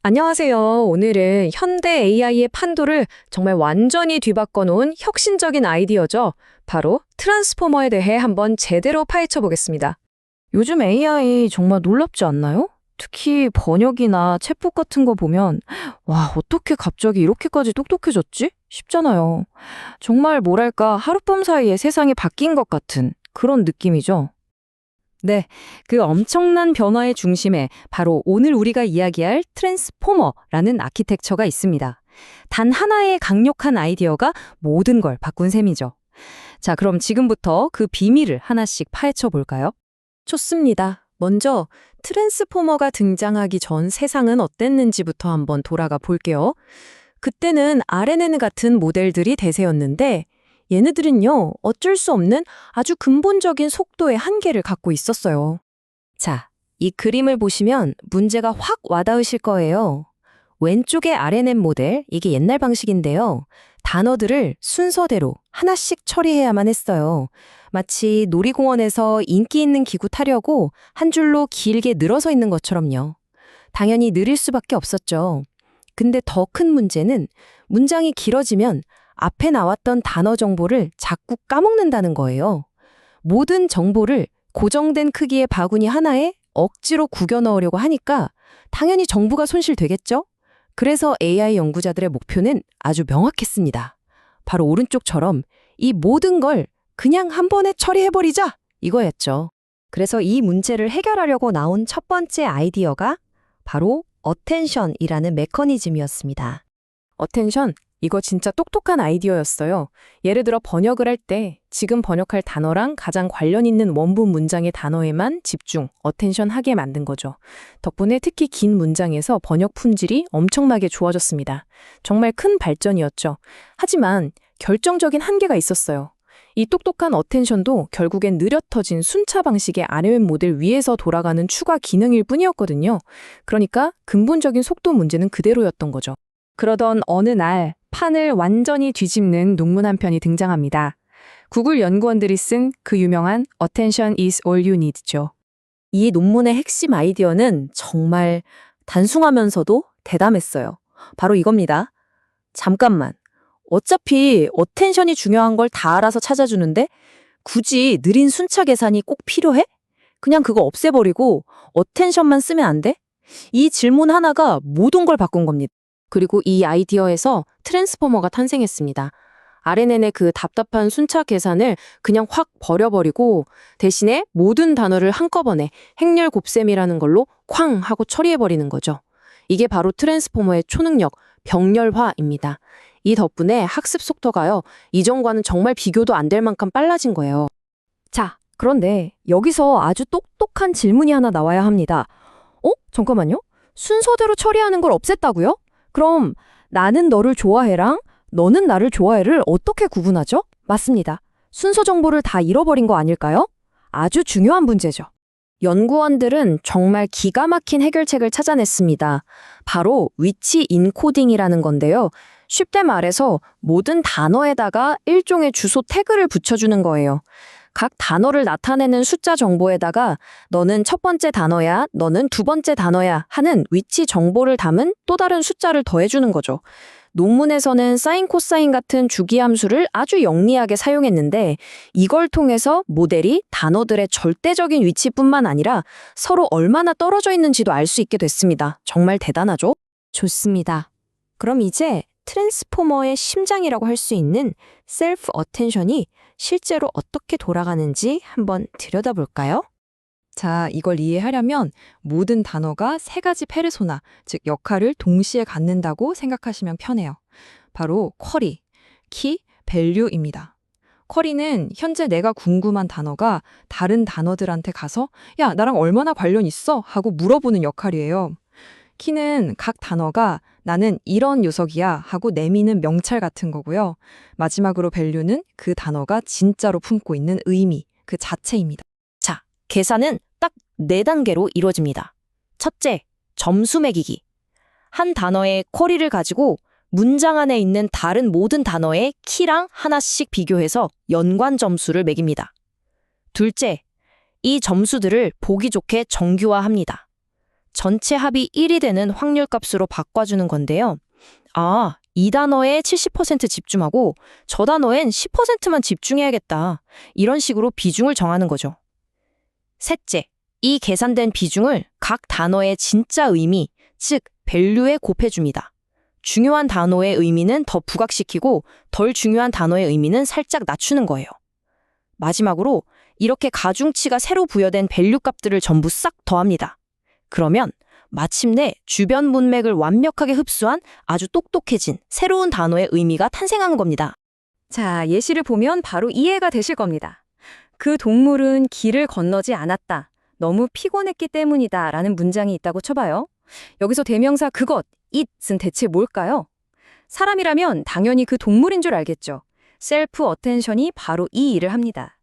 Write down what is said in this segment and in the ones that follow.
안녕하세요. 오늘은 현대 AI의 판도를 정말 완전히 뒤바꿔 놓은 혁신적인 아이디어죠. 바로 트랜스포머에 대해 한번 제대로 파헤쳐 보겠습니다. 요즘 AI 정말 놀랍지 않나요? 특히 번역이나 챗봇 같은 거 보면 와, 어떻게 갑자기 이렇게까지 똑똑해졌지? 싶잖아요. 정말 뭐랄까 하룻밤 사이에 세상이 바뀐 것 같은 그런 느낌이죠. 네, 그 엄청난 변화의 중심에 바로 오늘 우리가 이야기할 트랜스포머라는 아키텍처가 있습니다. 단 하나의 강력한 아이디어가 모든 걸 바꾼 셈이죠. 자, 그럼 지금부터 그 비밀을 하나씩 파헤쳐 볼까요? 좋습니다. 먼저 트랜스포머가 등장하기 전 세상은 어땠는지부터 한번 돌아가 볼게요. 그때는 RNN 같은 모델들이 대세였는데 얘네들은요, 어쩔 수 없는 아주 근본적인 속도의 한계를 갖고 있었어요. 자, 이 그림을 보시면 문제가 확 와닿으실 거예요. 왼쪽의 RNN 모델, 이게 옛날 방식인데요. 단어들을 순서대로 하나씩 처리해야만 했어요. 마치 놀이공원에서 인기 있는 기구 타려고 한 줄로 길게 늘어서 있는 것처럼요. 당연히 느릴 수밖에 없었죠. 근데 더 큰 문제는 문장이 길어지면 앞에 나왔던 단어 정보를 자꾸 까먹는다는 거예요. 모든 정보를 고정된 크기의 바구니 하나에 억지로 구겨 넣으려고 하니까 당연히 정보가 손실되겠죠? 그래서 AI 연구자들의 목표는 아주 명확했습니다. 바로 오른쪽처럼 이 모든 걸 그냥 한 번에 처리해버리자! 이거였죠. 그래서 이 문제를 해결하려고 나온 첫 번째 아이디어가 바로 어텐션이라는 메커니즘이었습니다. 어텐션, 이거 진짜 똑똑한 아이디어였어요. 예를 들어 번역을 할 때 지금 번역할 단어랑 가장 관련 있는 원본 문장의 단어에만 집중, 어텐션 하게 만든 거죠. 덕분에 특히 긴 문장에서 번역 품질이 엄청나게 좋아졌습니다. 정말 큰 발전이었죠. 하지만 결정적인 한계가 있었어요. 이 똑똑한 어텐션도 결국엔 느려터진 순차 방식의 RMN 모델 위에서 돌아가는 추가 기능일 뿐이었거든요. 그러니까 근본적인 속도 문제는 그대로였던 거죠. 그러던 어느 날 판을 완전히 뒤집는 논문 한 편이 등장합니다. 구글 연구원들이 쓴 그 유명한 Attention is all you need죠. 이 논문의 핵심 아이디어는 정말 단순하면서도 대담했어요. 바로 이겁니다. 잠깐만. 어차피 어텐션이 중요한 걸 다 알아서 찾아주는데 굳이 느린 순차 계산이 꼭 필요해? 그냥 그거 없애버리고 어텐션만 쓰면 안 돼? 이 질문 하나가 모든 걸 바꾼 겁니다. 그리고 이 아이디어에서 트랜스포머가 탄생했습니다. RNN의 그 답답한 순차 계산을 그냥 확 버려버리고 대신에 모든 단어를 한꺼번에 행렬 곱셈이라는 걸로 쾅 하고 처리해버리는 거죠. 이게 바로 트랜스포머의 초능력, 병렬화입니다. 이 덕분에 학습 속도가요, 이전과는 정말 비교도 안 될 만큼 빨라진 거예요. 자, 그런데 여기서 아주 똑똑한 질문이 하나 나와야 합니다. 잠깐만요. 순서대로 처리하는 걸 없앴다고요? 그럼 나는 너를 좋아해랑 너는 나를 좋아해를 어떻게 구분하죠? 맞습니다. 순서 정보를 다 잃어버린 거 아닐까요? 아주 중요한 문제죠. 연구원들은 정말 기가 막힌 해결책을 찾아냈습니다. 바로 위치 인코딩이라는 건데요. 쉽게 말해서 모든 단어에다가 일종의 주소 태그를 붙여주는 거예요. 각 단어를 나타내는 숫자 정보에다가 너는 첫 번째 단어야, 너는 두 번째 단어야 하는 위치 정보를 담은 또 다른 숫자를 더해주는 거죠. 논문에서는 사인, 코사인 같은 주기함수를 아주 영리하게 사용했는데 이걸 통해서 모델이 단어들의 절대적인 위치뿐만 아니라 서로 얼마나 떨어져 있는지도 알 수 있게 됐습니다. 정말 대단하죠? 좋습니다. 그럼 이제 트랜스포머의 심장이라고 할 수 있는 셀프 어텐션이 실제로 어떻게 돌아가는지 한번 들여다볼까요? 자, 이걸 이해하려면 모든 단어가 세 가지 페르소나, 즉 역할을 동시에 갖는다고 생각하시면 편해요. 바로 쿼리, 키, 밸류입니다. 쿼리는 현재 내가 궁금한 단어가 다른 단어들한테 가서 야, 나랑 얼마나 관련 있어? 하고 물어보는 역할이에요. 키는 각 단어가 나는 이런 녀석이야 하고 내미는 명찰 같은 거고요. 마지막으로 밸류는 그 단어가 진짜로 품고 있는 의미, 그 자체입니다. 자, 계산은 딱 4단계로 이루어집니다. 첫째, 점수 매기기. 한 단어의 쿼리를 가지고 문장 안에 있는 다른 모든 단어의 키랑 하나씩 비교해서 연관 점수를 매깁니다. 둘째, 이 점수들을 보기 좋게 정규화합니다. 전체 합이 1이 되는 확률값으로 바꿔주는 건데요. 아, 이 단어에 70% 집중하고 저 단어엔 10%만 집중해야겠다. 이런 식으로 비중을 정하는 거죠. 셋째, 이 계산된 비중을 각 단어의 진짜 의미, 즉 밸류에 곱해줍니다. 중요한 단어의 의미는 더 부각시키고 덜 중요한 단어의 의미는 살짝 낮추는 거예요. 마지막으로 이렇게 가중치가 새로 부여된 밸류 값들을 전부 싹 더합니다. 그러면 마침내 주변 문맥을 완벽하게 흡수한 아주 똑똑해진 새로운 단어의 의미가 탄생하는 겁니다. 자, 예시를 보면 바로 이해가 되실 겁니다. 그 동물은 길을 건너지 않았다. 너무 피곤했기 때문이다. 라는 문장이 있다고 쳐봐요. 여기서 대명사 그것, it은 대체 뭘까요? 사람이라면 당연히 그 동물인 줄 알겠죠. 셀프 어텐션이 바로 이 일을 합니다.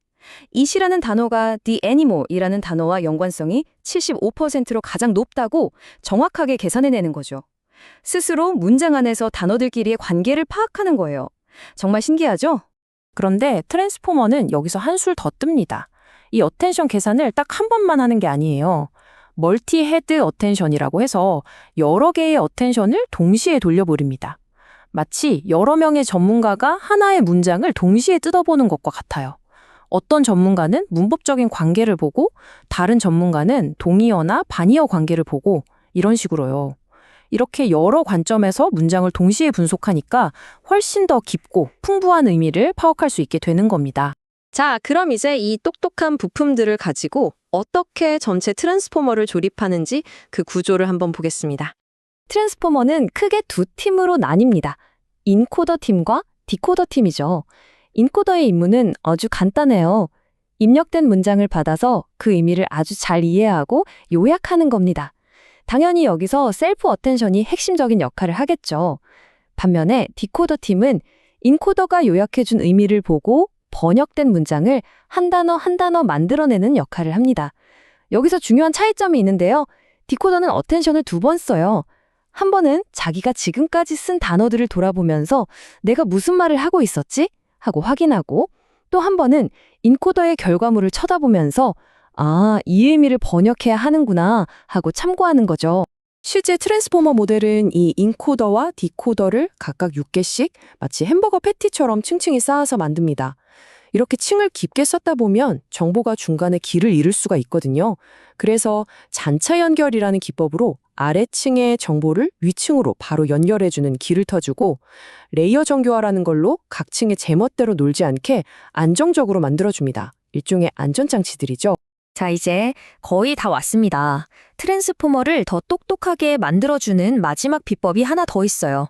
it이라는 단어가 the animal이라는 단어와 연관성이 75%로 가장 높다고 정확하게 계산해내는 거죠. 스스로 문장 안에서 단어들끼리의 관계를 파악하는 거예요. 정말 신기하죠? 그런데 트랜스포머는 여기서 한술 더 뜹니다. 이 어텐션 계산을 딱 한 번만 하는 게 아니에요. 멀티 헤드 어텐션이라고 해서 여러 개의 어텐션을 동시에 돌려버립니다. 마치 여러 명의 전문가가 하나의 문장을 동시에 뜯어보는 것과 같아요. 어떤 전문가는 문법적인 관계를 보고 다른 전문가는 동의어나 반의어 관계를 보고 이런 식으로요. 이렇게 여러 관점에서 문장을 동시에 분석하니까 훨씬 더 깊고 풍부한 의미를 파악할 수 있게 되는 겁니다. 자, 그럼 이제 이 똑똑한 부품들을 가지고 어떻게 전체 트랜스포머를 조립하는지 그 구조를 한번 보겠습니다. 트랜스포머는 크게 두 팀으로 나뉩니다. 인코더 팀과 디코더 팀이죠. 인코더의 임무는 아주 간단해요. 입력된 문장을 받아서 그 의미를 아주 잘 이해하고 요약하는 겁니다. 당연히 여기서 셀프 어텐션이 핵심적인 역할을 하겠죠. 반면에 디코더 팀은 인코더가 요약해준 의미를 보고 번역된 문장을 한 단어 한 단어 만들어내는 역할을 합니다. 여기서 중요한 차이점이 있는데요. 디코더는 어텐션을 두 번 써요. 한 번은 자기가 지금까지 쓴 단어들을 돌아보면서 내가 무슨 말을 하고 있었지? 하고 확인하고, 또 한 번은 인코더의 결과물을 쳐다보면서 아, 이 의미를 번역해야 하는구나 하고 참고하는 거죠. 실제 트랜스포머 모델은 이 인코더와 디코더를 각각 6개씩 마치 햄버거 패티처럼 층층이 쌓아서 만듭니다. 이렇게 층을 깊게 쌓다 보면 정보가 중간에 길을 잃을 수가 있거든요. 그래서 잔차 연결이라는 기법으로 아래층의 정보를 위층으로 바로 연결해주는 길을 터주고 레이어 정교화라는 걸로 각 층의 제멋대로 놀지 않게 안정적으로 만들어줍니다. 일종의 안전장치들이죠. 자, 이제 거의 다 왔습니다. 트랜스포머를 더 똑똑하게 만들어주는 마지막 비법이 하나 더 있어요.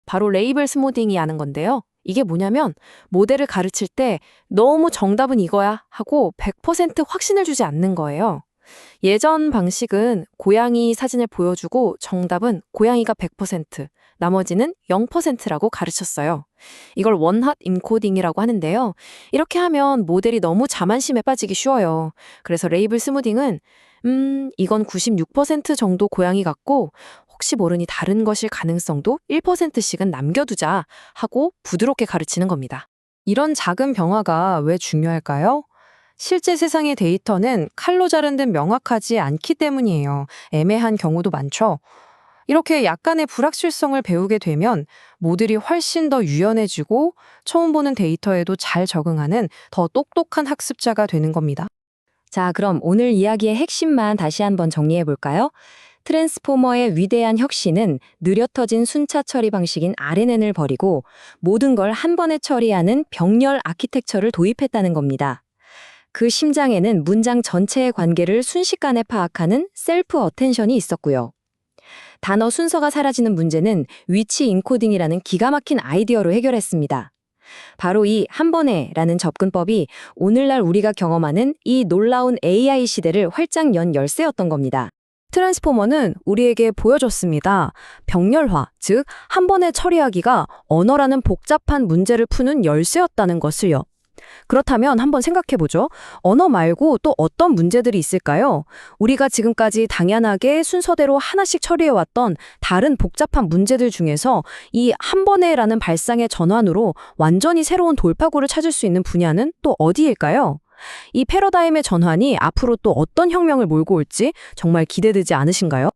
바로 레이블 스무딩이 하는 건데요. 이게 뭐냐면 모델을 가르칠 때 너무 정답은 이거야 하고 100% 확신을 주지 않는 거예요. 예전 방식은 고양이 사진을 보여주고 정답은 고양이가 100%, 나머지는 0%라고 가르쳤어요. 이걸 원핫 인코딩이라고 하는데요. 이렇게 하면 모델이 너무 자만심에 빠지기 쉬워요. 그래서 레이블 스무딩은 이건 96% 정도 고양이 같고 혹시 모르니 다른 것일 가능성도 1%씩은 남겨두자 하고 부드럽게 가르치는 겁니다. 이런 작은 변화가 왜 중요할까요? 실제 세상의 데이터는 칼로 자른 듯 명확하지 않기 때문이에요. 애매한 경우도 많죠. 이렇게 약간의 불확실성을 배우게 되면 모델이 훨씬 더 유연해지고 처음 보는 데이터에도 잘 적응하는 더 똑똑한 학습자가 되는 겁니다. 자, 그럼 오늘 이야기의 핵심만 다시 한번 정리해 볼까요? 트랜스포머의 위대한 혁신은 느려 터진 순차 처리 방식인 RNN을 버리고 모든 걸 한 번에 처리하는 병렬 아키텍처를 도입했다는 겁니다. 그 심장에는 문장 전체의 관계를 순식간에 파악하는 셀프 어텐션이 있었고요. 단어 순서가 사라지는 문제는 위치 인코딩이라는 기가 막힌 아이디어로 해결했습니다. 바로 이 한 번에라는 접근법이 오늘날 우리가 경험하는 이 놀라운 AI 시대를 활짝 연 열쇠였던 겁니다. 트랜스포머는 우리에게 보여줬습니다. 병렬화, 즉 한 번에 처리하기가 언어라는 복잡한 문제를 푸는 열쇠였다는 것을요. 그렇다면 한번 생각해보죠. 언어 말고 또 어떤 문제들이 있을까요? 우리가 지금까지 당연하게 순서대로 하나씩 처리해왔던 다른 복잡한 문제들 중에서 이 한 번에라는 발상의 전환으로 완전히 새로운 돌파구를 찾을 수 있는 분야는 또 어디일까요? 이 패러다임의 전환이 앞으로 또 어떤 혁명을 몰고 올지 정말 기대되지 않으신가요?